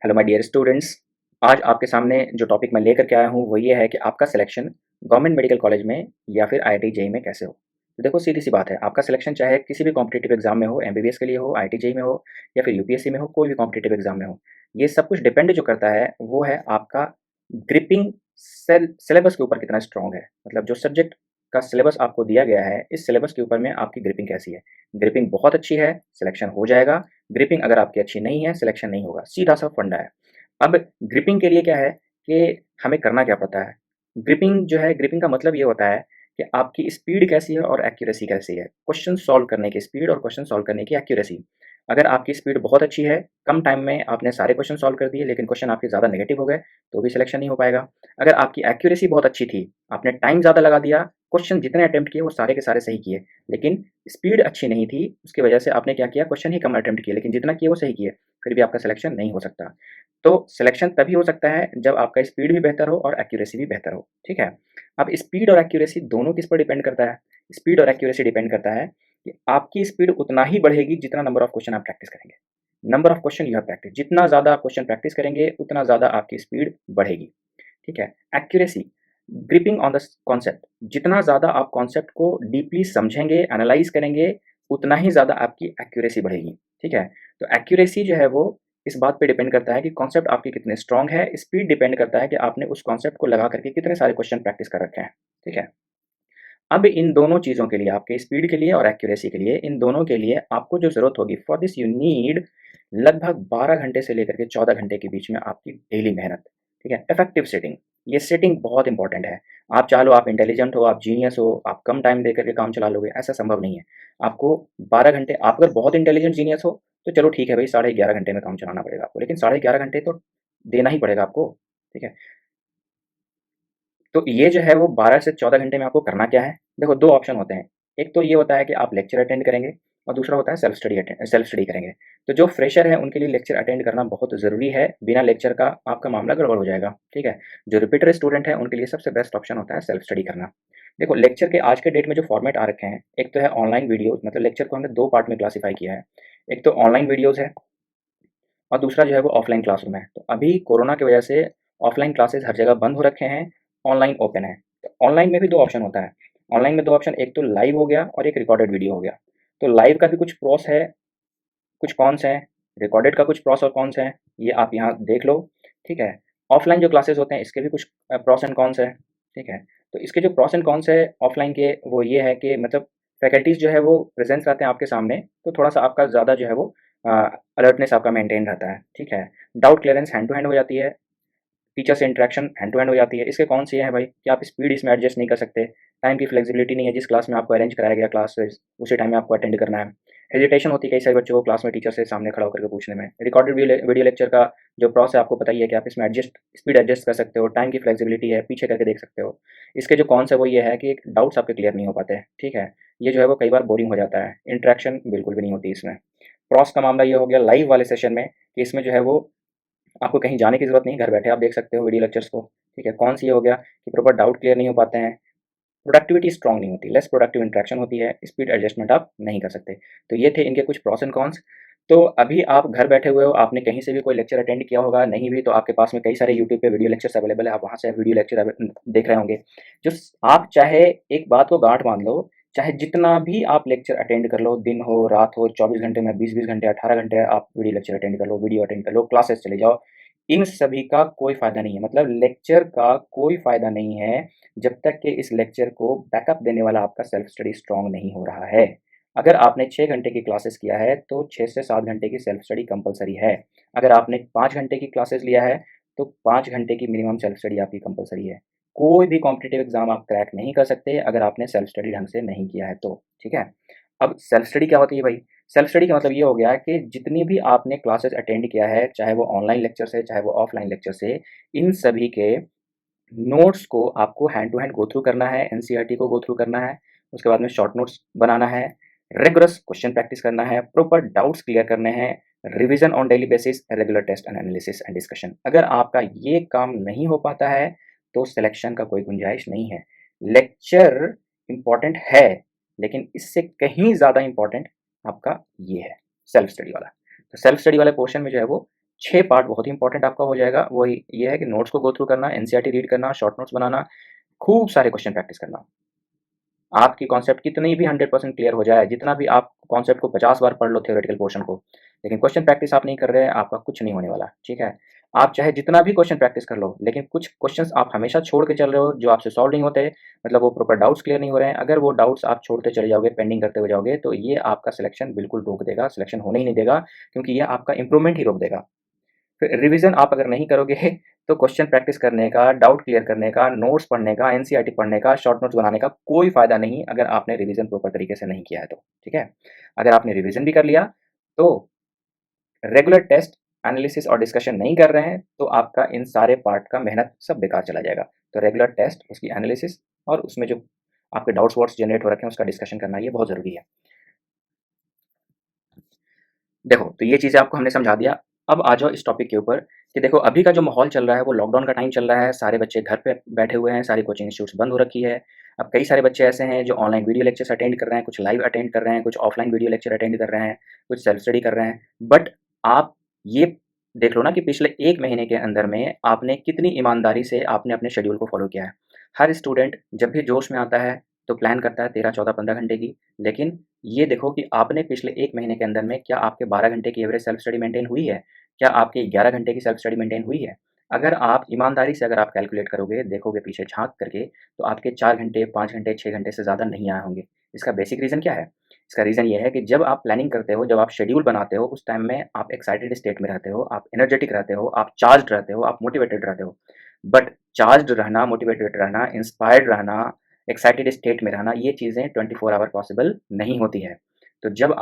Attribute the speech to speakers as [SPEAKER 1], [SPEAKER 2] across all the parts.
[SPEAKER 1] Hello my dear students. आज आपके सामने जो टॉपिक मैं लेकर के आया हूँ वो ये है कि आपका सिलेक्शन गवर्नमेंट मेडिकल कॉलेज में या फिर आईआईटी जेई में कैसे हो। तो देखो, सीधी सी बात है, आपका सिलेक्शन चाहे किसी भी कॉम्पिटिटिव एग्जाम में हो, एमबीबीएस के लिए हो, आईआईटी जेई में हो या फिर यूपीएससी में हो, कोई भी कॉम्पिटिटिव एग्जाम में हो, ये सब कुछ डिपेंड जो करता है वो है आपका ग्रिपिंग सिलेबस के ऊपर कितना स्ट्रांग है। मतलब जो सब्जेक्ट का सिलेबस आपको दिया गया है, इस सिलेबस के ऊपर में आपकी ग्रिपिंग कैसी है। ग्रिपिंग बहुत अच्छी है, सिलेक्शन हो जाएगा। ग्रिपिंग अगर आपकी अच्छी नहीं है, सिलेक्शन नहीं होगा। सीधा सा फंडा है। अब ग्रिपिंग के लिए क्या है कि हमें करना क्या पड़ता है। ग्रिपिंग जो है, ग्रिपिंग का मतलब ये होता है कि आपकी स्पीड कैसी है और एक्यूरेसी कैसी है। क्वेश्चन सॉल्व करने की स्पीड और क्वेश्चन सॉल्व करने की एक्यूरेसी। अगर आपकी स्पीड बहुत अच्छी है, कम टाइम में आपने सारे क्वेश्चन सॉल्व कर दिए लेकिन क्वेश्चन आपके ज़्यादा नेगेटिव हो गए, तो भी सिलेक्शन नहीं हो पाएगा। अगर आपकी एक्यूरेसी बहुत अच्छी थी, आपने टाइम ज़्यादा लगा दिया, क्वेश्चन जितने अटेम्प्ट किए वो सारे के सारे सही किए, लेकिन स्पीड अच्छी नहीं थी, उसकी वजह से आपने क्या किया, क्वेश्चन ही कम अटेम्प्ट किए लेकिन जितना किए वो सही किए, फिर भी आपका सिलेक्शन नहीं हो सकता। तो सिलेक्शन तभी हो सकता है जब आपका स्पीड भी बेहतर हो और एक्यूरेसी भी बेहतर हो। ठीक है। अब स्पीड और एक्यूरेसी दोनों किस पर डिपेंड करता है। स्पीड और एक्यूरेसी डिपेंड करता है कि आपकी स्पीड उतना ही बढ़ेगी जितना नंबर ऑफ क्वेश्चन आप प्रैक्टिस करेंगे। Number of question you have practice, जितना ज़्यादा आप क्वेश्चन प्रैक्टिस करेंगे उतना ज़्यादा आपकी स्पीड बढ़ेगी। ठीक है। Accuracy, gripping on the concept, जितना ज़्यादा आप कॉन्सेप्ट को डीपली समझेंगे, एनालाइज करेंगे, उतना ही ज़्यादा आपकी एक्यूरेसी बढ़ेगी। ठीक है। तो एक्यूरेसी जो है वो इस बात पे डिपेंड करता है कि कॉन्सेप्ट आपके कितने स्ट्रांग है। स्पीड डिपेंड करता है कि आपने उस कॉन्सेप्ट को लगा करके कितने सारे क्वेश्चन प्रैक्टिस कर रखे हैं। ठीक है। अब इन दोनों चीज़ों के लिए, आपके स्पीड के लिए और एक्यूरेसी के लिए, इन दोनों के लिए आपको जो ज़रूरत होगी, फॉर दिस यू नीड लगभग 12 घंटे से लेकर के 14 घंटे के बीच में आपकी डेली मेहनत। ठीक है। इफेक्टिव सेटिंग, ये सेटिंग बहुत इंपॉर्टेंट है। आप चाह लो, आप इंटेलिजेंट हो, आप जीनियस हो, आप कम टाइम दे करके काम चला लोगे, ऐसा संभव नहीं है। आपको 12 घंटे, आप अगर बहुत इंटेलिजेंट जीनियस हो तो चलो ठीक है भाई, 11.5 घंटे में काम चलाना पड़ेगा आपको, लेकिन 11.5 घंटे तो देना ही पड़ेगा आपको। ठीक है। तो ये जो है वो 12 से 14 घंटे में आपको करना क्या है? देखो, 2 ऑप्शन होते हैं। एक तो ये होता है कि आप लेक्चर अटेंड करेंगे और दूसरा होता है सेल्फ स्टडी करेंगे। तो जो फ्रेशर है उनके लिए लेक्चर अटेंड करना बहुत ज़रूरी है, बिना लेक्चर का आपका मामला गड़बड़ हो जाएगा। ठीक है? जो रिपीटर स्टूडेंट है उनके लिए सबसे बेस्ट ऑप्शन होता है सेल्फ स्टडी करना। देखो, लेक्चर के आज के डेट में जो फॉर्मेट आ रखे हैं, एक तो है ऑनलाइन वीडियोज़, मतलब लेक्चर को हमने 2 पार्ट में क्लासिफाई किया है। एक तो ऑनलाइन वीडियोज़ है और दूसरा जो है वो ऑफलाइन क्लासरूम है। तो अभी कोरोना की वजह से ऑफलाइन क्लासेस हर जगह बंद हो रखे हैं, ऑनलाइन ओपन है। तो ऑनलाइन में भी 2 ऑप्शन होता है। ऑनलाइन में 2 ऑप्शन, एक तो लाइव हो गया और एक रिकॉर्डेड वीडियो हो गया। तो लाइव का भी कुछ प्रोस है, कुछ कॉन्स हैं, रिकॉर्डेड का कुछ प्रोस और कॉन्स हैं, ये आप यहाँ देख लो। ठीक है। ऑफलाइन जो क्लासेस होते हैं इसके भी कुछ प्रोस एंड कॉन्स है। ठीक है। तो इसके जो प्रोस एंड कॉन्स है ऑफलाइन के, वो ये है कि मतलब फैकल्टीज़ जो है वो प्रेजेंस रहते हैं आपके सामने, तो थोड़ा-सा आपका ज़्यादा जो है वो अलर्टनेस आपका मेंटेन रहता है। ठीक है। Doubt clearance hand to hand हो जाती है, टीचर से इंटरेक्शन हैंड टू हैंड हो जाती है। इसके कौन से ये हैं भाई कि आप स्पीड इसमें एडजस्ट नहीं कर सकते, टाइम की फ्लेक्सिबिलिटी नहीं है, जिस क्लास में आपको अरेंज कराया गया क्लासेस उसी टाइम में आपको अटेंड करना है। हेजिटेशन होती है कई सारे बच्चों को क्लास में टीचर से सामने खड़ा होकर के पूछने में। रिकॉर्डेड वीडियो लेक्चर का जो प्रोसेस है आपको पता ही है कि आप इसमें एडजस्ट स्पीड एडजस्ट कर सकते हो, टाइम की फ्लेक्सिबिलिटी है, पीछे करके देख सकते हो। इसके जो कौन है वो ये है कि डाउट्स आपके क्लियर नहीं हो पाते हैं। ठीक है। ये जो है वो कई बार बोरिंग हो जाता है, इंटरेक्शन बिल्कुल भी नहीं होती इसमें। प्रॉस का मामला ये हो गया लाइव वाले सेशन में कि इसमें जो है वो आपको कहीं जाने की ज़रूरत नहीं, घर बैठे आप देख सकते हो वीडियो लेक्चर्स को। ठीक है। कौन सी ये हो गया कि प्रॉपर डाउट क्लियर नहीं हो पाते हैं, प्रोडक्टिविटी स्ट्रांग नहीं होती, लेस प्रोडक्टिव इंटरेक्शन होती है, स्पीड एडजस्टमेंट आप नहीं कर सकते। तो ये थे इनके कुछ प्रॉस एंड कॉन्स। तो अभी आप घर बैठे हुए हो, आपने कहीं से भी कोई लेक्चर अटेंड किया होगा, नहीं भी तो आपके पास में कई सारे यूट्यूब पे वीडियो लेक्चर्स अवेलेबल है, आप वहाँ से वीडियो लेक्चर देख रहे होंगे। जो आप चाहे एक बात को गांठ बांध लो, चाहे जितना भी आप लेक्चर अटेंड कर लो, दिन हो रात हो, 24 घंटे में 20-20 घंटे, 18 घंटे आप वीडियो लेक्चर अटेंड कर लो, वीडियो अटेंड कर लो, क्लासेस चले जाओ, इन सभी का कोई फ़ायदा नहीं है। मतलब लेक्चर का कोई फ़ायदा नहीं है जब तक कि इस लेक्चर को बैकअप देने वाला आपका सेल्फ स्टडी स्ट्रांग नहीं हो रहा है। अगर आपने 6 घंटे की क्लासेस किया है तो 6 से 7 घंटे की सेल्फ स्टडी कंपलसरी है। अगर आपने 5 घंटे की क्लासेस लिया है तो 5 घंटे की मिनिमम सेल्फ स्टडी आपकी कंपलसरी है। कोई भी कॉम्पिटिटिव एग्ज़ाम आप क्रैक नहीं कर सकते अगर आपने सेल्फ स्टडी ढंग से नहीं किया है तो। ठीक है। अब सेल्फ स्टडी क्या होती है भाई? सेल्फ स्टडी का मतलब ये हो गया कि जितनी भी आपने क्लासेस अटेंड किया है, चाहे वो ऑनलाइन लेक्चर से, चाहे वो ऑफलाइन लेक्चर से, इन सभी के नोट्स को आपको hand to hand go through करना है, एनसीईआरटी को गो थ्रू करना है, उसके बाद में शॉर्ट नोट्स बनाना है, रिगरस क्वेश्चन प्रैक्टिस करना है, प्रॉपर डाउट्स क्लियर करने हैं, revision on daily basis, regular test and analysis and discussion. अगर आपका ये काम नहीं हो पाता है तो सिलेक्शन का कोई गुंजाइश नहीं है। लेक्चर इंपॉर्टेंट है लेकिन इससे कहीं ज़्यादा इंपॉर्टेंट आपका ये है सेल्फ स्टडी वाला। तो सेल्फ स्टडी वाले पोर्शन में जो है वो 6 पार्ट बहुत ही इंपॉर्टेंट आपका हो जाएगा। वही ये है कि नोट्स को गो थ्रू करना, एनसीईआरटी रीड करना, शॉर्ट नोट्स बनाना, खूब सारे क्वेश्चन प्रैक्टिस करना। आपकी कॉन्सेप्ट कितनी भी 100% क्लियर हो जाए, जितना भी आप कॉन्सेप्ट को 50 बार पढ़ लो थ्योरेटिकल पोर्शन को, लेकिन क्वेश्चन प्रैक्टिस आप नहीं कर रहे हैं, आपका कुछ नहीं होने वाला, ठीक है? आप चाहे जितना भी क्वेश्चन प्रैक्टिस कर लो, लेकिन कुछ क्वेश्चंस आप हमेशा छोड़ के चल रहे हो, जो आपसे सॉल्व नहीं होते, मतलब वो प्रॉपर डाउट्स क्लियर नहीं हो रहे हैं। अगर वो डाउट्स आप छोड़ते चले जाओगे, पेंडिंग करते हुए जाओगे, तो ये आपका सिलेक्शन बिल्कुल रोक देगा, सिलेक्शन होने ही नहीं देगा, क्योंकि ये आपका इंप्रूवमेंट ही रोक देगा। फिर रिवीजन आप अगर नहीं करोगे तो क्वेश्चन प्रैक्टिस करने का, डाउट क्लियर करने का, नोट्स पढ़ने का, एनसीईआरटी पढ़ने का, शॉर्ट नोट्स बनाने का कोई फायदा नहीं, अगर आपने रिवीजन प्रॉपर तरीके से नहीं किया है तो, ठीक है? अगर आपने रिवीजन भी कर लिया तो रेगुलर टेस्ट, एनालिसिस और डिस्कशन नहीं कर रहे हैं तो आपका इन सारे पार्ट का मेहनत सब बेकार चला जाएगा। तो रेगुलर टेस्ट, उसकी एनालिसिस और उसमें जो आपके डाउट्स वाट्स जनरेट हो रखे हैं उसका डिस्कशन करना ये बहुत ज़रूरी है। देखो, तो ये चीज़ें आपको हमने समझा दिया। अब आ जाओ इस टॉपिक के ऊपर कि देखो अभी का जो माहौल चल रहा है वो लॉकडाउन का टाइम चल रहा है, सारे बच्चे घर पे बैठे हुए हैं, सारी कोचिंग इंस्टीट्यूट्स बंद हो रखी है। अब कई सारे बच्चे ऐसे हैं जो ऑनलाइन वीडियो लेक्चर्स अटेंड कर रहे हैं, कुछ लाइव अटेंड कर रहे हैं, कुछ ऑफलाइन वीडियो लेक्चर अटेंड कर रहे हैं, कुछ सेल्फ स्टडी कर रहे हैं। बट आप ये देख लो ना कि पिछले 1 महीने के अंदर में आपने कितनी ईमानदारी से आपने अपने शेड्यूल को फ़ॉलो किया है। हर स्टूडेंट जब भी जोश में आता है तो प्लान करता है 13, 14, 15 घंटे की, लेकिन ये देखो कि आपने पिछले 1 महीने के अंदर में क्या आपके 12 घंटे की एवरेज सेल्फ स्टडी मेंटेन हुई है? क्या आपकी 11 घंटे की सेल्फ स्टडी मेंटेन हुई है? अगर आप ईमानदारी से अगर आप कैलकुलेट करोगे, देखोगे पीछे झाँक करके, तो आपके 4 घंटे, 5 घंटे, 6 घंटे से ज़्यादा नहीं आए होंगे। इसका बेसिक रीज़न क्या है? इसका रीज़न ये है कि जब आप प्लानिंग करते हो, जब आप शेड्यूल बनाते हो, उस टाइम में आप एक्साइटेड स्टेट में रहते हो, आप एनर्जेटिक रहते हो, आप चार्ज्ड रहते हो, आप मोटिवेटेड रहते हो। बट चार्ज्ड रहना, मोटिवेटेड रहना, इंस्पायर्ड रहना, एक्साइटेड स्टेट में रहना, ये चीज़ें 24 आवर पॉसिबल नहीं होती है। तो जब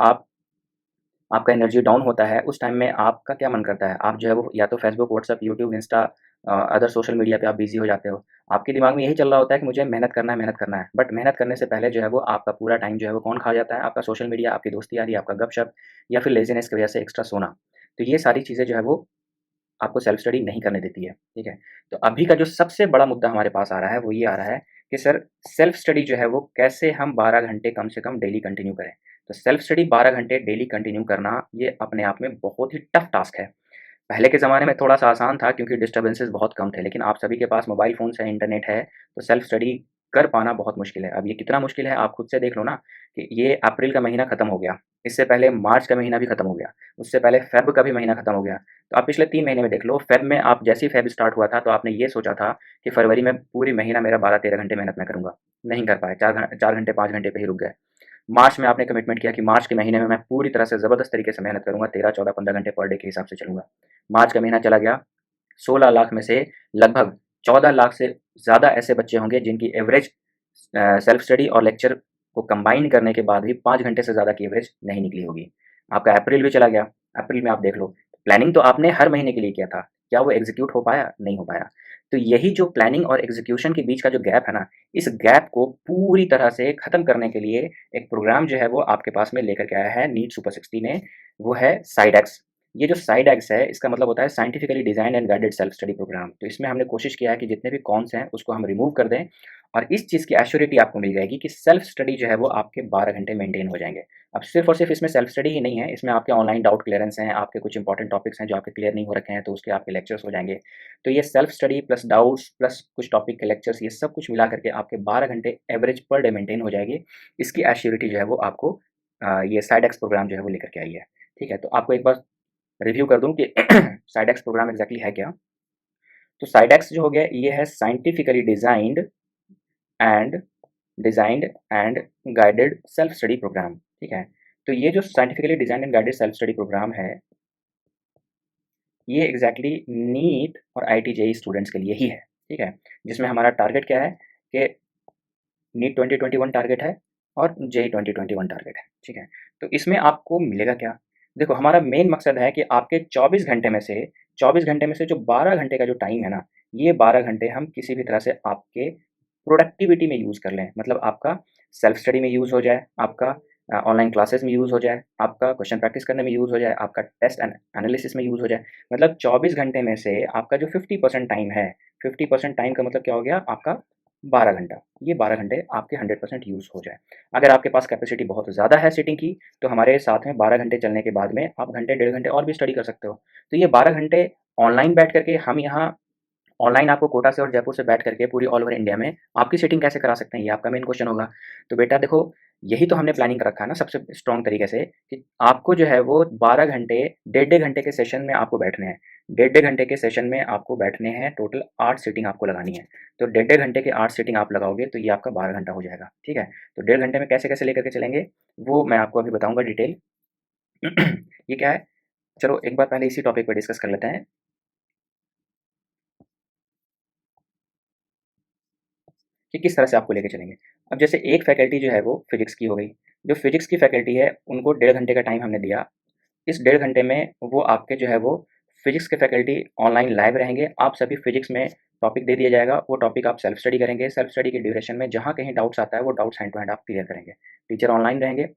[SPEAKER 1] आपका एनर्जी डाउन होता है, उस टाइम में आपका क्या मन करता है? आप जो है वो या तो Facebook, WhatsApp, YouTube, Insta other social media पे आप बिज़ी हो जाते हो। आपके दिमाग में यही चल रहा होता है कि मुझे मेहनत करना है, मेहनत करना है। बट मेहनत करने से पहले जो है वो आपका पूरा टाइम जो है वो कौन खा जाता है? आपका सोशल मीडिया, आपकी दोस्ती यारी, आपका गपशप या फिर लेज़ीनेस की वजह से एक्स्ट्रा सोना। तो ये सारी चीज़ें जो है वो आपको सेल्फ स्टडी नहीं करने देती है, ठीक है? तो अभी का जो सबसे बड़ा मुद्दा हमारे पास आ रहा है, वो ये आ रहा है कि सर सेल्फ स्टडी जो है वो कैसे हम 12 घंटे कम से कम डेली कंटिन्यू करें? तो सेल्फ स्टडी 12 घंटे डेली कंटिन्यू करना, ये अपने आप में बहुत ही टफ टास्क है। पहले के ज़माने में थोड़ा-सा आसान था क्योंकि डिस्टर्बेंसेस बहुत कम थे, लेकिन आप सभी के पास मोबाइल फ़ोन्स हैं, इंटरनेट है, तो सेल्फ स्टडी कर पाना बहुत मुश्किल है। अब ये कितना मुश्किल है, आप खुद से देख लो ना कि ये अप्रैल का महीना खत्म हो गया, इससे पहले मार्च का महीना भी खत्म हो गया, उससे पहले फ़ेब का भी महीना खत्म हो गया। तो आप पिछले 3 महीने में देख लो, फ़ेब में आप जैसे ही फ़ेब स्टार्ट हुआ था, तो आपने ये सोचा था कि फरवरी में पूरी महीना मेरा 12-13 घंटे मेहनत मैं करूँगा। नहीं कर पाए, 4 घंटे, 5 घंटे पे ही रुक गए। मार्च में आपने कमिटमेंट किया कि मार्च के महीने में मैं पूरी तरह से ज़बरदस्त तरीके से मेहनत करूँगा, 13, 14, 15 घंटे पर डे के हिसाब से चलूँगा। मार्च का महीना चला गया, 16 लाख में से लगभग 14 लाख से ज़्यादा ऐसे बच्चे होंगे जिनकी एवरेज सेल्फ स्टडी और लेक्चर को कंबाइन करने के बाद भी 5 घंटे से ज़्यादा की एवरेज नहीं निकली होगी। आपका अप्रैल भी चला गया, अप्रैल में आप देख लो, प्लानिंग तो आपने हर महीने के लिए किया था, क्या वो एग्ज़ीक्यूट हो पाया? नहीं हो पाया। तो यही जो प्लानिंग और एग्ज़ीक्यूशन के बीच का जो गैप है ना, इस गैप को पूरी तरह से ख़त्म करने के लिए एक प्रोग्राम जो है वो आपके पास में लेकर के आया है नीट सुपर 60 ने, वो है साइडेक्स। ये जो साइडेक्स है, इसका मतलब होता है scientifically designed and guided self study program. तो इसमें हमने कोशिश किया है कि जितने भी कॉन्स हैं, उसको हम रिमूव कर दें और इस चीज़ की एश्योरिटी आपको मिल जाएगी कि सेल्फ स्टडी जो है वो आपके 12 घंटे मेंटेन हो जाएँगे। अब सिर्फ़ और सिर्फ़ इसमें सेल्फ स्टडी ही नहीं है, इसमें आपके ऑनलाइन डाउट क्लियरेंस हैं, आपके कुछ इंपॉर्टेंट टॉपिक्स हैं जो आपके क्लियर नहीं हो रखे हैं, तो उसके आपके लेक्चर्स हो जाएँगे। तो ये self study plus doubts plus कुछ टॉपिक के लेक्चर्स, ये सब कुछ मिला करके आपके 12 घंटे एवरेज पर डे मेंटेन हो जाएगी। इसकी एश्योरिटी जो है वो आपको ये साइडेक्स प्रोग्राम जो है वो लेकर के आई है। ठीक है? तो आपको एक बार रिव्यू कर दूँ कि साइडेक्स प्रोग्राम एग्ज़ैक्टली है क्या? तो साइडेक्स जो हो गया, ये है scientifically and designed and guided self study programme, ठीक है? तो ये जो scientifically designed and guided self study program है, ये एग्ज़ैक्टली नीट और आईआईटी जेईई स्टूडेंट्स के लिए ही है, ठीक है? जिसमें हमारा टारगेट क्या है कि नीट 2021 टारगेट है और जेईई 2021 टारगेट है, ठीक है? तो इसमें आपको मिलेगा क्या? देखो, हमारा मेन मकसद है कि आपके 24 घंटे में से जो 12 घंटे का जो टाइम है ना, ये 12 घंटे हम किसी भी तरह से आपके प्रोडक्टिविटी में यूज़ कर लें। मतलब आपका सेल्फ स्टडी में यूज़ हो जाए, आपका ऑनलाइन क्लासेस में यूज़ हो जाए, आपका क्वेश्चन प्रैक्टिस करने में यूज़ हो जाए, आपका टेस्ट एनालिसिस में यूज़ हो जाए। मतलब 24 घंटे में से आपका जो 50% टाइम है, 50% टाइम का मतलब क्या हो गया? आपका 12 घंटा, ये 12 घंटे आपके 100% यूज़ हो जाए। अगर आपके पास कैपेसिटी बहुत ज़्यादा है सीटिंग की, तो हमारे साथ में 12 घंटे चलने के बाद में आप घंटे, डेढ़ घंटे और भी स्टडी कर सकते हो। तो ये 12 घंटे ऑनलाइन बैठ कर के हम यहाँ ऑनलाइन आपको कोटा से और जयपुर से बैठ करके पूरी ऑल ओवर इंडिया में आपकी सीटिंग कैसे करा सकते हैं, ये आपका मेन क्वेश्चन होगा। तो बेटा देखो, यही तो हमने प्लानिंग कर रखा है ना सबसे स्ट्रॉन्ग तरीके से, कि आपको जो है वो 12 घंटे, डेढ़-डेढ़ घंटे के सेशन में आपको बैठने हैं। डेढ़-डेढ़ घंटे के सेशन में आपको बैठने हैं, टोटल 8 सीटिंग आपको लगानी है। तो डेढ़-डेढ़ घंटे के 8 सीटिंग आप लगाओगे तो ये आपका 12 घंटा हो जाएगा, ठीक है? तो डेढ़ घंटे में कैसे-कैसे लेकर के चलेंगे, वो मैं आपको अभी बताऊँगा डिटेल। ये क्या है? चलो एक बार पहले इसी टॉपिक पे डिस्कस कर लेते हैं। कि किस तरह से आपको लेके चलेंगे। अब जैसे एक फैकल्टी जो है वो फिज़िक्स की हो गई, जो फिज़िक्स की फैकल्टी है उनको डेढ़ घंटे का टाइम हमने दिया। इस डेढ़ घंटे में वो आपके जो है वो फिज़िक्स के फैकल्टी ऑनलाइन लाइव रहेंगे, आप सभी फिज़िक्स में टॉपिक दे दिया जाएगा, वो टॉपिक आप सेल्फ स्टडी करेंगे, सेल्फ स्टडी के ड्यूरेशन में जहाँ कहीं डाउट्स आता है वो डाउट्स हैंड टू हैंड आप क्लियर करेंगे। टीचर ऑनलाइन रहेंगे,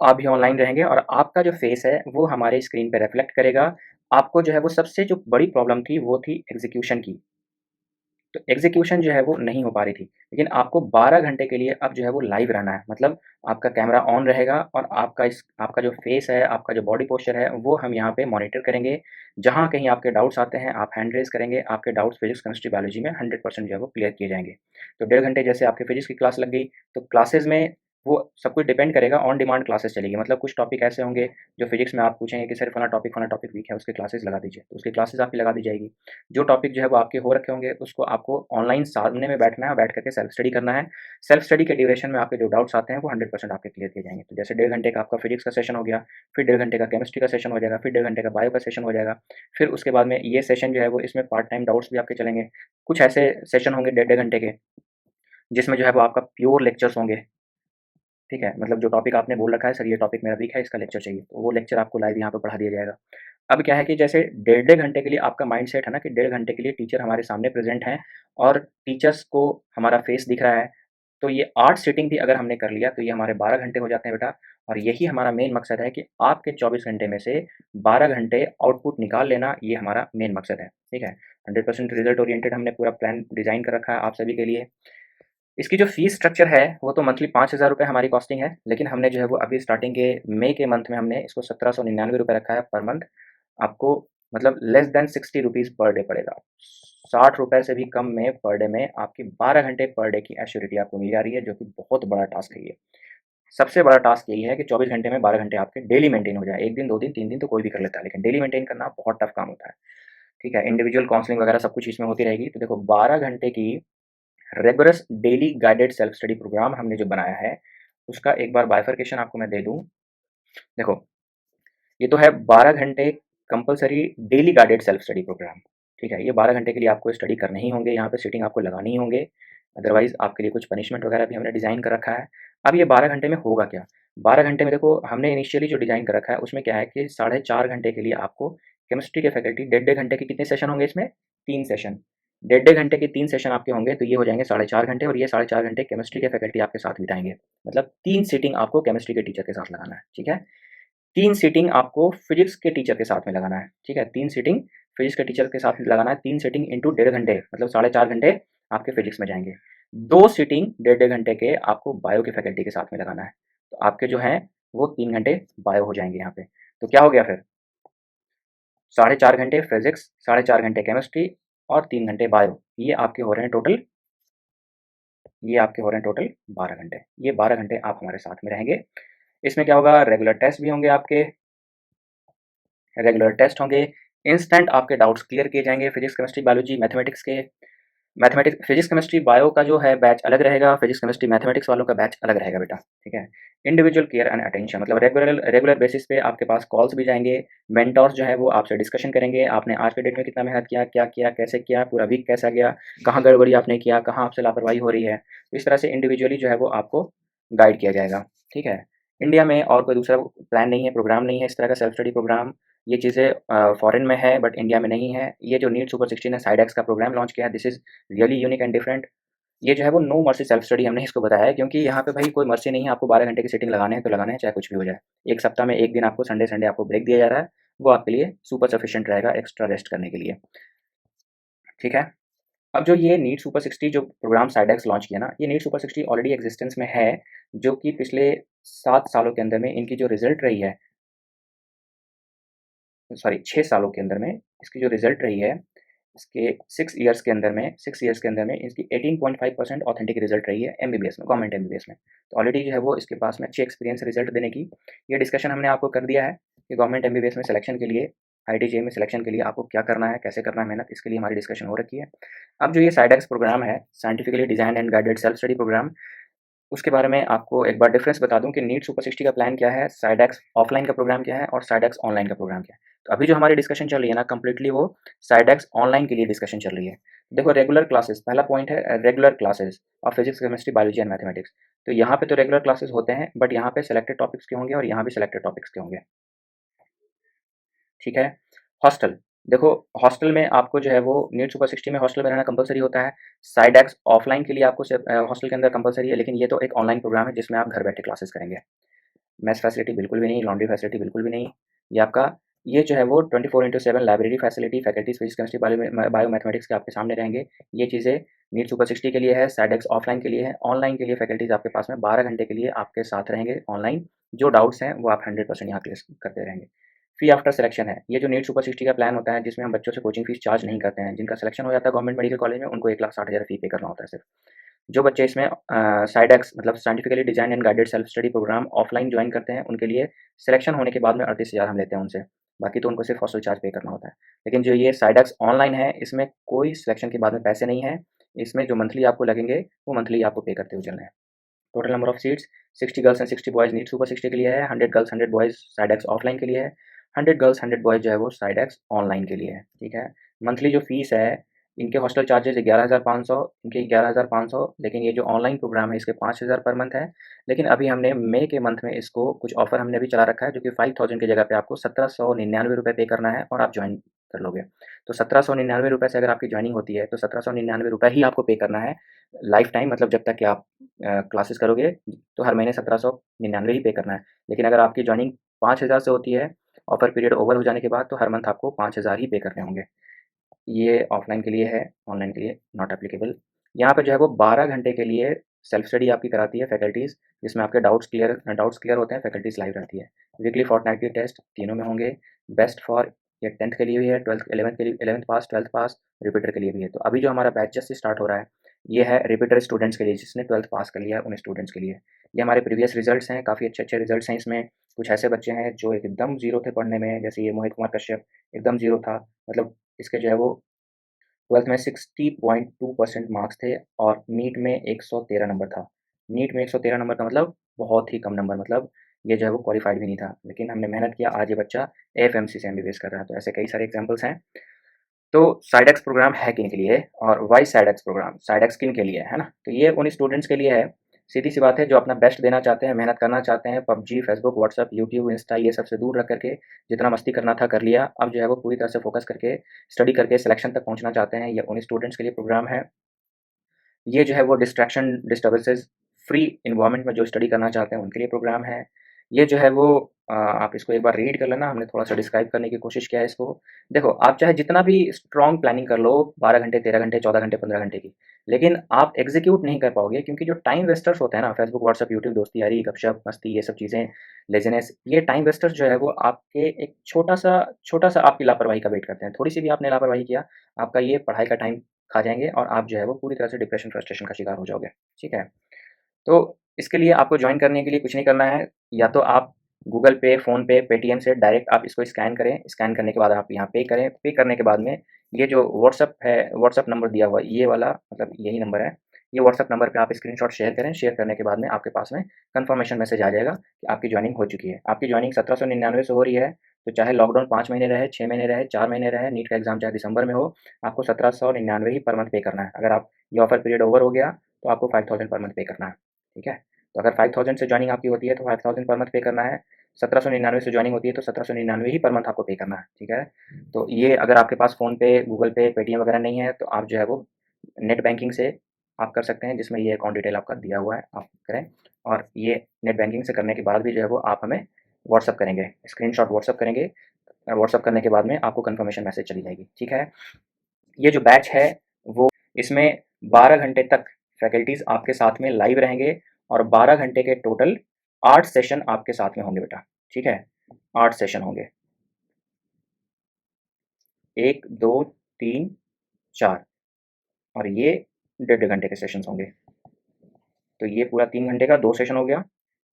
[SPEAKER 1] आप भी ऑनलाइन रहेंगे और आपका जो फेस है वो हमारे स्क्रीन पे रिफ्लेक्ट करेगा। आपको जो है वो सबसे जो बड़ी प्रॉब्लम थी वो थी एग्ज़ीक्यूशन की। तो एग्ज़ीक्यूशन जो है वो नहीं हो पा रही थी। लेकिन आपको 12 घंटे के लिए अब जो है वो लाइव रहना है। मतलब आपका कैमरा ऑन रहेगा और आपका जो फ़ेस है, आपका जो बॉडी पोस्चर है, वो हम यहाँ पे मॉनिटर करेंगे। जहाँ कहीं आपके डाउट्स आते हैं, आप हैंड रेज़ करेंगे, आपके डाउट्स फिज़िक्स, केमिस्ट्री, बायोलॉजी में 100% जो है वो क्लियर किए जाएँगे। तो डेढ़ घंटे जैसे आपके फिज़िक्स की क्लास लग गई, तो क्लासेज़ में वो सब कुछ डिपेंड करेगा, ऑन डिमांड क्लासेस चलेगी। मतलब कुछ टॉपिक ऐसे होंगे जो फिज़िक्स में आप पूछेंगे कि सर फलाना टॉपिक वीक है, उसकी क्लासेस लगा दीजिए, तो उसकी क्लासेस आपकी लगा दी जाएगी। जो टॉपिक जो है वो आपके हो रखे होंगे, उसको आपको ऑनलाइन सामने में बैठना है, बैठ करके सेल्फ स्टडी करना है। सेल्फ स्टडी के ड्यूरेशन में आपके जो डाउट्स आते हैं वो 100% आपके क्लियर किए जाएँगे। तो जैसे डेढ़ घंटे का आपका फिज़िक्स का सेशन हो गया, फिर डेढ़ घंटे का केमिस्ट्री का सेशन हो जाएगा, फिर डेढ़ घंटे का बायो का सेशन हो जाएगा। फिर उसके बाद में ये सेशन जो है वो इसमें पार्ट टाइम डाउट्स भी आपके चलेंगे। कुछ ऐसे सेशन होंगे डेढ़ डेढ़ घंटे के, जिसमें जो है वो आपका प्योर लेक्चर्स होंगे। ठीक है? मतलब जो टॉपिक आपने बोल रखा है सर ये टॉपिक मेरा वीक है, इसका लेक्चर चाहिए, तो वो लेक्चर आपको लाइव यहाँ पे पढ़ा दिया जाएगा। अब क्या है कि जैसे डेढ़ डेढ़ घंटे के लिए आपका माइंडसेट है ना कि डेढ़ घंटे के लिए टीचर हमारे सामने प्रेज़ेंट हैं और टीचर्स को हमारा फेस दिख रहा है, तो ये 8 सीटिंग भी अगर हमने कर लिया तो ये हमारे 12 घंटे हो जाते हैं बेटा। और यही हमारा मेन मकसद है कि आपके 24 घंटे में से 12 घंटे आउटपुट निकाल लेना, ये हमारा मेन मकसद है, ठीक है? 100% रिज़ल्ट ओरिएंटेड हमने पूरा प्लान डिज़ाइन कर रखा है आप सभी के लिए। इसकी जो फ़ीस स्ट्रक्चर है, वो तो मंथली ₹5000 हमारी कॉस्टिंग है, लेकिन हमने जो है वो अभी स्टार्टिंग के मई के मंथ में हमने इसको ₹1799 रखा है पर मंथ। आपको मतलब लेस दैन ₹60 पर डे पड़ेगा। ₹60 से भी कम में पर डे में आपकी 12 घंटे पर डे की एश्योरिटी आपको मिल जा रही है, जो कि बहुत बड़ा टास्क है ये। सबसे बड़ा टास्क यही है कि 24 घंटे में 12 घंटे आपके डेली मेंटेन हो जाए। 1 दिन, 2 दिन, 3 दिन तो कोई भी कर लेता है, लेकिन डेली मेंटेन करना बहुत टफ काम होता है। ठीक है? इंडिविजुअल काउंसलिंग वगैरह सब कुछ इसमें होती रहेगी। तो देखो 12 घंटे की rigorous daily guided self study programme हमने जो बनाया है, उसका एक बार बाइफरकेशन आपको मैं दे दूँ। देखो, ये तो है 12 घंटे compulsory daily guided self study programme, ठीक है? ये 12 घंटे के लिए आपको स्टडी करने ही होंगे, यहाँ पे सीटिंग आपको लगानी ही होंगे, अदरवाइज़ आपके लिए कुछ पनिशमेंट वगैरह भी हमने डिज़ाइन कर रखा है। अब ये 12 घंटे में होगा क्या? 12 घंटे में देखो हमने इनिशियली जो डिज़ाइन कर रखा है, उसमें क्या है कि साढ़े 4 घंटे के लिए आपको केमिस्ट्री के फैकल्टी डेढ़-डेढ़ घंटे के कितने सेशन होंगे इसमें? 3 सेशन। डेढ़-डेढ़ घंटे के 3 सेशन आपके होंगे, तो ये हो जाएँगे साढ़े 4 घंटे और ये साढ़े 4 घंटे केमिस्ट्री के फैकल्टी आपके साथ बिताएँगे। मतलब 3 सीटिंग आपको केमिस्ट्री के टीचर के साथ लगाना है, ठीक है? 3 सीटिंग आपको फिज़िक्स के टीचर के साथ में लगाना है, ठीक है? 3 सीटिंग फिज़िक्स के टीचर के साथ लगाना है, 3 सीटिंग इंटू डेढ़ घंटे मतलब साढ़े 4 घंटे आपके फिज़िक्स में जाएँगे। 2 सीटिंग डेढ़-डेढ़ घंटे के आपको बायो के फैकल्टी के साथ में लगाना है। तो आपके जो हैं वो 3 घंटे बायो हो जाएँगे यहाँ पे। तो क्या हो गया फिर? साढ़े 4 घंटे फिज़िक्स, साढ़े 4 घंटे केमिस्ट्री और 3 घंटे बायो। ये आपके हो रहे हैं टोटल 12 घंटे। ये 12 घंटे आप हमारे साथ में रहेंगे। इसमें क्या होगा, रेगुलर टेस्ट भी होंगे आपके, रेगुलर टेस्ट होंगे, इंस्टेंट आपके डाउट्स क्लियर किए जाएँगे फिज़िक्स, केमिस्ट्री, बायोलॉजी, मैथमेटिक्स के। मैथमेटिक्स फिज़िक्स, केमिस्ट्री, बायो का जो है बैच अलग रहेगा, फिज़िक्स, केमिस्ट्री, मैथमेटिक्स वालों का बैच अलग रहेगा बेटा, ठीक है? इंडिविजुअल केयर एंड अटेंशन मतलब रेगुलर रेगुलर बेसिस पे आपके पास कॉल्स भी जाएँगे, मेंटोर्स जो है वो आपसे डिस्कशन करेंगे, आपने आज के डेट में कितना मेहनत किया, क्या किया, कैसे किया, पूरा वीक कैसा गया, कहाँ गड़बड़ी आपने किया, कहाँ आपसे लापरवाही हो रही है। तो इस तरह से इंडिविजुअली जो है वो आपको गाइड किया जाएगा, ठीक है? इंडिया में और कोई दूसरा प्लान नहीं है, प्रोग्राम नहीं है इस तरह का सेल्फ स्टडी प्रोग्राम। ये चीज़ें फॉरेन में है बट इंडिया में नहीं है। ये जो नीट सुपर 16 ने साइडेक्स का प्रोग्राम लॉन्च किया है, this is really unique and different. ये जो है वो नो मर्सी सेल्फ स्टडी हमने इसको बताया है, क्योंकि यहाँ पे भाई कोई मर्सी नहीं है, आपको 12 घंटे की सीटिंग लगाने हैं तो लगाने हैं, चाहे कुछ भी हो जाए। 1 सप्ताह में 1 दिन आपको संडे संडे आपको ब्रेक दिया जा रहा है, वो आपके लिए सुपर सफिशिएंट रहेगा एक्स्ट्रा रेस्ट करने के लिए, ठीक है? अब जो ये नीट सुपर 60 जो प्रोग्राम साइडेक्स लॉन्च किया ना, ये नीट सुपर 60 ऑलरेडी एग्जिस्टेंस में है, जो कि पिछले 7 सालों के अंदर में इनकी जो रिजल्ट रही है, सॉरी 6 सालों के अंदर में इसकी जो रिजल्ट रही है, इसके 6 इयर्स के अंदर में इसकी 18.5% ऑथेंटिक रिजल्ट रही है एमबीबीएस में, गवर्नमेंट एमबीबीएस में। तो ऑलरेडी जो है वो इसके पास में अच्छी एक्सपीरियंस रिजल्ट देने की ये डिस्कशन हमने आपको कर दिया है कि गवर्नमेंट एमबीबीएस में सिलेक्शन के लिए, आईआईटी में सिलेक्शन के लिए आपको क्या करना है, कैसे करना है मेहनत, इसके लिए हमारी डिस्कशन हो रखी है। अब जो ये साइडेक्स प्रोग्राम है, scientifically designed and guided self study programme, उसके बारे में आपको एक बार डिफरेंस बता दूं कि नीट सुपर 60 का प्लान क्या है, साइडेक्स ऑफलाइन का प्रोग्राम क्या है और साइडेक्स ऑनलाइन का प्रोग्राम क्या है। तो अभी जो हमारी डिस्कशन चल रही है ना, कंप्लीटली वो साइडेक्स ऑनलाइन के लिए डिस्कशन चल रही है। देखो रेगुलर क्लासेस, पहला पॉइंट है regular classes of physics, chemistry, biology and mathematics. तो यहाँ पे तो रेगुलर क्लासेस होते हैं, बट यहाँ पे सिलेक्टेड टॉपिक्स के होंगे और यहाँ भी सिलेक्टेड टॉपिक्स के होंगे। ठीक है। हॉस्टल, देखो हॉस्टल में आपको जो है वो नीट सुपर 60 में हॉस्टल में रहना कंपलसरी होता है। साइडेक्स ऑफलाइन के लिए आपको हॉस्टल के अंदर कंपलसरी है, लेकिन ये तो एक ऑनलाइन प्रोग्राम है जिसमें आप घर बैठे क्लासेस करेंगे। मेस फैसिलिटी बिल्कुल भी नहीं, लॉन्ड्री फैसिलिटी बिल्कुल भी नहीं। ये आपका ये जो है वो 24/7 library facility, faculties physics chemistry bio mathematics के आपके सामने रहेंगे। ये चीज़ें नीट सुपर 60 के लिए है, साइडेक्स ऑफलाइन के लिए है। ऑनलाइन के लिए फैकल्टीज आपके पास में 12 घंटे के लिए आपके साथ रहेंगे ऑनलाइन। जो डाउट्स हैं वो आप 100% यहाँ क्लियर करते रहेंगे। फी आफ्टर सिलेक्शन है, ये जो नीट सुपर 60 का प्लान होता है जिसमें हम बच्चों से कोचिंग फीस चार्ज नहीं करते हैं, जिनका सिलेक्शन हो जाता है गवर्नमेंट मेडिकल कॉलेज में, उनको 1,60,000 फी पे करना होता है सिर्फ। जो बच्चे इसमें साइडेक्स मतलब scientifically designed and guided self study programme offline join करते हैं, उनके लिए सिलेक्शन होने के बाद में 38,000 हम लेते हैं उनसे। बाकी तो उनको सिर्फ हॉस्टल चार्ज पे करना होता है। लेकिन जो ये साइडेक्स ऑनलाइन है, इसमें कोई सिलेक्शन के बाद में पैसे नहीं है। इसमें जो मंथली आपको लगेंगे वो मंथली आपको पे करते हुए चलना है। Total number of seats 60 girls and 60 boys NEET super 60 के लिए है, 100 गर्ल्स 100 बॉयज़ साइडेक्स ऑफलाइन के लिए है, 100 गर्ल्स 100 बॉयज़ जो है वो साइडेक्स ऑनलाइन के लिए है। ठीक है। मंथली जो फीस है, इनके हॉस्टल चार्जेस 11,500, इनके 11,500, लेकिन ये जो ऑनलाइन प्रोग्राम है इसके 5,000 पर मंथ है। लेकिन अभी हमने मई के मंथ में इसको कुछ ऑफर हमने भी चला रखा है, जो कि 5,000 की जगह पे आपको 1,799 रुपये पे करना है और आप ज्वाइन कर लोगे। तो 1,799 रुपये से अगर आपकी ज्वाइनिंग होती है तो 1,799 रुपये ही आपको पे करना है लाइफ टाइम, मतलब जब तक कि आप क्लासेस करोगे तो हर महीने 1,799 ही पे करना है। लेकिन अगर आपकी जॉइनिंग 5,000 से होती है, ऑफर पीरियड ओवर हो जाने के बाद, तो हर मंथ आपको 5,000 ही पे करने होंगे। ये ऑफलाइन के लिए है, ऑनलाइन के लिए नॉट एप्लीकेबल। यहाँ पे जो है वो 12 घंटे के लिए सेल्फ स्टडी आपकी कराती है फैकल्टीज़, जिसमें आपके डाउट्स क्लियर होते हैं, फैकल्टीज़ लाइव रहती है। वीकली फोर्टनाइटली टेस्ट तीनों में होंगे। बेस्ट फॉर ये 10th के लिए भी है, 12th 11th के लिए, 11th पास, 12th पास, रिपीटर के लिए भी है। तो अभी जो हमारा बैच जस्ट स्टार्ट हो रहा है, ये है रिपीटर स्टूडेंट्स के लिए, जिसने 12th पास कर लिया है उन स्टूडेंट्स के लिए। ये हमारे प्रीवियस रिजल्ट्स हैं, काफ़ी अच्छे-अच्छे रिजल्ट्स हैं इसमें। कुछ ऐसे बच्चे हैं जो एकदम ज़ीरो थे पढ़ने में, जैसे ये मोहित कुमार कश्यप एकदम ज़ीरो था। मतलब इसके जो है वो 12th में 60.2% मार्क्स थे और नीट में 113 नंबर था। नीट में 113 नंबर का मतलब बहुत ही कम नंबर, मतलब ये जो है वो क्वालिफाइड भी नहीं था। लेकिन हमने मेहनत किया, आज ये बच्चा एएफएमसी से एमबीबीएस कर रहा है। तो ऐसे कई सारे एग्जांपल्स हैं। तो साइडेक्स प्रोग्राम है किन के लिए और वाई साइडेक्स प्रोग्राम, साइडेक्स किन के लिए है ना? तो ये उन स्टूडेंट्स के लिए है, सीधी सी बात है, जो अपना बेस्ट देना चाहते हैं, मेहनत करना चाहते हैं, PUBG, Facebook, WhatsApp, YouTube, Insta ये सब से दूर रख करके जितना मस्ती करना था कर लिया। अब जो है वो पूरी तरह से फोकस करके स्टडी करके सिलेक्शन तक पहुंचना चाहते हैं। ये उन स्टूडेंट्स के लिए प्रोग्राम है। ये जो है वो डिस्ट्रैक्शन डिस्टर्बेंसेस फ्री इन्वायरमेंट में जो स्टडी करना चाहते हैं उनके लिए प्रोग्राम है। ये जो है वो आप इसको एक बार रीड कर लेना, हमने थोड़ा-सा डिस्क्राइब करने की कोशिश किया है इसको। देखो, आप चाहे जितना भी स्ट्रॉन्ग प्लानिंग कर लो, 12 घंटे, 13 घंटे, 14 घंटे, 15 घंटे की, लेकिन आप एग्ज़ीक्यूट नहीं कर पाओगे, क्योंकि जो टाइम वेस्टर्स होते हैं ना, फेसबुक, व्हाट्सएप, यूट्यूब, दोस्ती यारी, गपशप, मस्ती, ये सब चीज़ें, लेज़ीनेस, ये टाइम वेस्टर्स जो है वो आपके एक छोटा-सा आपकी लापरवाही का वेट करते हैं। थोड़ी-सी भी आपने लापरवाही किया, आपका ये पढ़ाई का टाइम खा जाएँगे और आप जो है वो पूरी तरह से डिप्रेशन, फ्रस्ट्रेशन का शिकार हो जाओगे। ठीक है? तो इसके लिए आपको जॉइन करने के लिए कुछ नहीं करना है, या तो आप गूगल पे, फ़ोनपे, पेटीएम से डायरेक्ट आप इसको स्कैन करें, स्कैन करने के बाद आप यहाँ पे करें, पे करने के बाद में ये जो व्हाट्सएप है, व्हाट्सएप नंबर दिया हुआ है, ये वाला मतलब यही नंबर है, ये व्हाट्सएप नंबर पे आप स्क्रीनशॉट शेयर करें, शेयर करने के बाद में आपके पास में कन्फर्मेशन मैसेज आ जाएगा कि आपकी जॉइनिंग हो चुकी है। आपकी जॉइनिंग 1799 से हो रही है, तो चाहे लॉकडाउन 5 महीने रहे, 6 महीने रहे, 4 महीने रहे, नीट का एग्ज़ाम चाहे दिसंबर में हो, आपको 1799 ही पर मंथ पे करना है। अगर आप ये ऑफर पीरियड ओवर हो गया, तो आपको 5,000 पर मंथ पे करना है। ठीक है? तो अगर 5,000 से जॉइनिंग आपकी होती है तो 5,000 पर मंथ पे करना है, 1799 से जॉइनिंग होती है तो 1799 ही पर मंथ आपको पे करना है। ठीक है? तो ये अगर आपके पास फ़ोनपे, गूगल पे, पेटीएम वगैरह नहीं है, तो आप जो है वो नेट बैंकिंग से आप कर सकते हैं, जिसमें ये अकाउंट डिटेल आपका दिया हुआ है, आप करें। और ये नेट बैंकिंग से करने के बाद भी जो है वो आप हमें व्हाट्सएप करेंगे, स्क्रीनशॉट व्हाट्सएप करेंगे। व्हाट्सएप करने के बाद में आपको कन्फर्मेशन मैसेज चली जाएगी। ठीक है? ये जो बैच है वो इसमें 12 घंटे तक फैकल्टीज़ आपके साथ में लाइव रहेंगे और 12 घंटे के टोटल 8 सेशन आपके साथ में होंगे बेटा, ठीक है? 8 सेशन होंगे। 1, 2, 3, 4 और ये डेढ़ घंटे के सेशंस होंगे। तो ये पूरा 3 घंटे का 2 सेशन हो गया,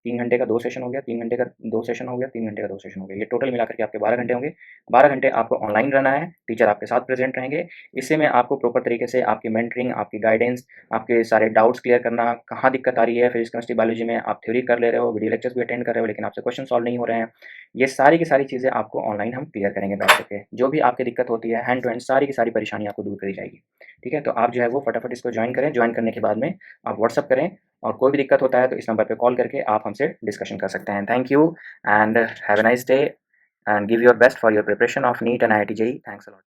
[SPEAKER 1] 3 घंटे का 2 सेशन हो गया, 3 घंटे का 2 सेशन हो गया, 3 घंटे का 2 सेशन हो गया। ये टोटल मिलाकर के आपके 12 घंटे होंगे। 12 घंटे आपको ऑनलाइन रहना है, टीचर आपके साथ प्रेज़ेंट रहेंगे। इससे में आपको प्रॉपर तरीके से आपकी मेंटरिंग, आपकी गाइडेंस, आपके सारे डाउट्स क्लियर करना, कहाँ दिक्कत आ रही है, फिज़िक्स, केमिस्ट्री, बायोलॉजी में आप थ्योरी कर ले रहे हो, वीडियो लेक्चर्स भी अटेंड कर रहे हो, लेकिन आपसे क्वेश्चन सॉल्व नहीं हो रहे हैं। ये सारी की सारी चीज़ें आपको ऑनलाइन हम क्लियर करेंगे बैठ करके। जो भी आपकी दिक्कत होती है, हैंड टू हैंड सारी की सारी परेशानी आपको दूर करी जाएगी। ठीक है? तो आप जो है वो फटाफट इसको जॉइन करें, जॉइन करने के बाद में आप व्हाट्सएप करें और कोई भी दिक्कत होता है तो इस नंबर पे कॉल करके आप हमसे डिस्कशन कर सकते हैं। Thank you and have a nice day and give your best for your preparation of neat and IIT JEE। Thanks a lot.